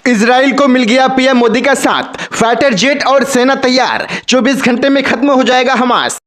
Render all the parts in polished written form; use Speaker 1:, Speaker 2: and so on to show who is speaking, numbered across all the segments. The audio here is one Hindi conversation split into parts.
Speaker 1: इजराइल को मिल गया पीएम मोदी का साथ, फाइटर जेट और सेना तैयार, 24 घंटे में खत्म हो जाएगा हमास।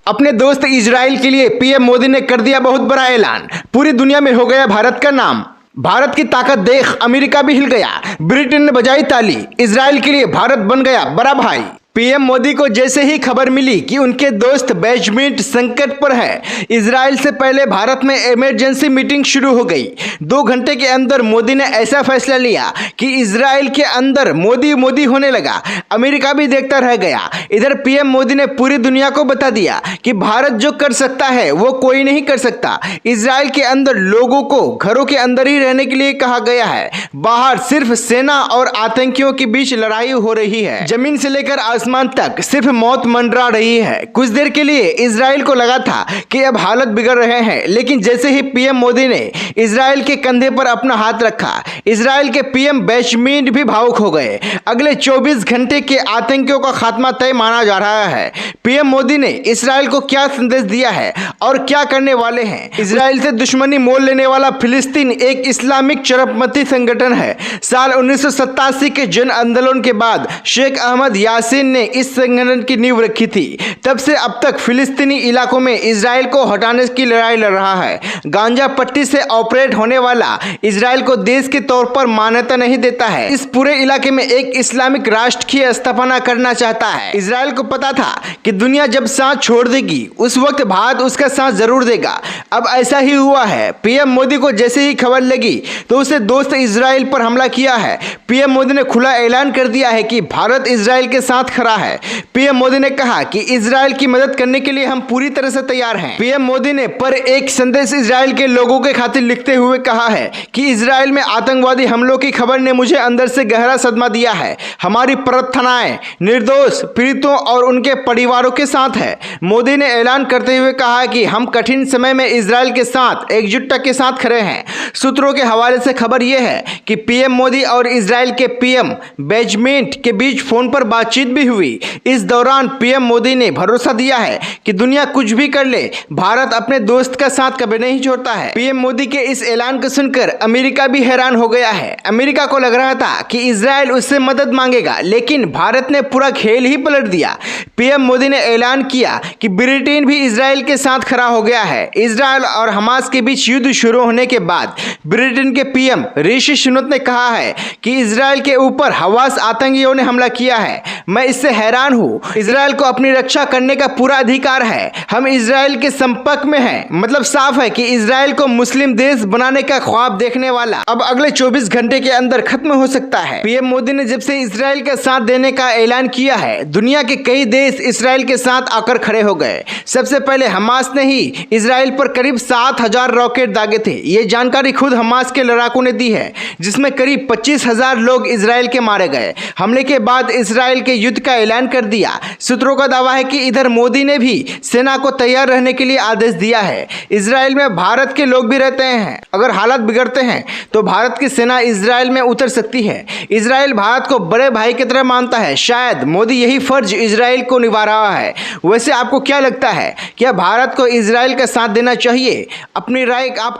Speaker 1: अपने दोस्त इजराइल के लिए पीएम मोदी ने कर दिया बहुत बड़ा ऐलान, पूरी दुनिया में हो गया भारत का नाम। भारत की ताकत देख अमेरिका भी हिल गया, ब्रिटेन ने बजाई ताली, इजराइल के लिए भारत बन गया बड़ा भाई। पीएम मोदी को जैसे ही खबर मिली कि उनके दोस्त बेंजामिन संकट पर है, इजराइल से पहले भारत में इमरजेंसी मीटिंग शुरू हो गई। 2 घंटे के अंदर मोदी ने ऐसा फैसला लिया कि इजराइल के अंदर मोदी मोदी होने लगा, अमेरिका भी देखता रह गया। इधर पीएम मोदी ने पूरी दुनिया को बता दिया कि भारत जो कर सकता है वो कोई नहीं कर सकता। इजराइल के अंदर लोगों को घरों के अंदर ही रहने के लिए कहा गया है, बाहर सिर्फ सेना और आतंकियों के बीच लड़ाई हो रही है, जमीन से लेकर आसमान तक सिर्फ मौत मंडरा रही है। कुछ देर के लिए इजराइल को लगा था कि अब हालत बिगड़ रहे हैं, लेकिन जैसे ही पीएम मोदी ने इजराइल के कंधे पर अपना हाथ रखा, इजराइल के पीएम बेंजामिन भी भावुक हो गए। अगले 24 घंटे के आतंकियों का खात्मा तय माना जा रहा है। पीएम मोदी ने इजराइल को क्या संदेश दिया है और क्या करने वाले हैं। इजराइल से दुश्मनी मोल लेने वाला फिलिस्तीन एक इस्लामिक चरमपंथी संगठन है। साल 1987 के जन आंदोलन के बाद शेख अहमद यासीन ने इस संगठन की नींव रखी थी। तब से अब तक फिलिस्तीनी इलाकों में इजराइल को हटाने की लड़ाई लड़ रहा है। गांजा पट्टी से ऑपरेट होने वाला इजराइल को देश के तौर पर मान्यता नहीं देता है। इस पूरे इलाके में एक इस्लामिक राष्ट्र की स्थापना करना चाहता है। इजराइल को पता था कि दुनिया जब सांस छोड़ देगी उस वक्त भारत उसका सांस जरूर देगा। अब ऐसा ही हुआ है। पीएम मोदी को जैसे ही खबर लगी तो उसे दोस्त इजराइल पर हमला किया है। पीएम मोदी ने खुला ऐलान कर दिया है कि भारत इजराइल के साथ खड़ा है। पीएम मोदी ने कहा कि इजराइल की मदद करने के लिए हम पूरी तरह से तैयार हैं। पीएम मोदी ने पर एक संदेश इजराइल के लोगों के खातिर लिखते हुए कहा है कि इजराइल में आतंकवादी हमलों की खबर ने मुझे अंदर से गहरा सदमा दिया है। हमारी प्रार्थनाएं निर्दोष पीड़ितों और उनके परिवारों के साथ है। मोदी ने ऐलान करते हुए कहा कि हम कठिन समय में इजराइल के साथ एकजुटता के साथ खड़े हैं। सूत्रों के हवाले से खबर यह है कि पीएम मोदी और इजराइल के पीएम बेंजामिन के बीच फोन पर बातचीत भी हुई। इस दौरान पीएम मोदी ने भरोसा दिया है कि दुनिया कुछ भी कर ले, भारत अपने दोस्त का साथ कभी नहीं छोड़ता है। पीएम मोदी के इस ऐलान को सुनकर अमेरिका भी हैरान हो गया है। अमेरिका को लग रहा था कि इजराइल उससे मदद मांगेगा, लेकिन भारत ने पूरा खेल ही पलट दिया। पीएम मोदी ने ऐलान किया कि ब्रिटेन भी इजराइल के साथ खड़ा हो गया है। इजराइल और हमास के बीच युद्ध शुरू होने के बाद ब्रिटेन के पीएम ऋषि सुनक ने कहा है कि इजराइल के ऊपर हवास आतंकियों ने हमला किया है। मैं इससे हैरान हूं। इजराइल को अपनी रक्षा करने का पूरा अधिकार है। हम इजराइल के संपर्क में हैं। मतलब साफ है कि इजराइल को मुस्लिम देश बनाने का ख्वाब देखने वाला अब अगले 24 घंटे के अंदर खत्म हो सकता है। पीएम मोदी ने जब से इजराइल का साथ देने का ऐलान किया है, दुनिया के कई देश इजराइल के साथ आकर खड़े हो गए। सबसे पहले हमास ने ही इजराइल पर करीब 7,000 रॉकेट दागे थे। ये जानकारी खुद हमास के लड़ाकों ने दी है, जिसमें करीब 25,000 लोग इजराइल के मारे गए। हमले के बाद इजराइल के युद्ध का ऐलान कर दिया। सूत्रों का दावा है कि इधर मोदी ने भी सेना को तैयार रहने के लिए आदेश दिया है। इजराइल में भारत के लोग भी रहते हैं। अगर हालात बिगड़ते हैं तो भारत की सेना इजराइल में उतर सकती है। इजराइल भारत को बड़े भाई की तरह मानता है। शायद मोदी यही फर्ज इजराइल को निभा रहा है। वैसे आपको क्या लगता है, क्या भारत को इजराइल का साथ देना चाहिए? अपनी राय आप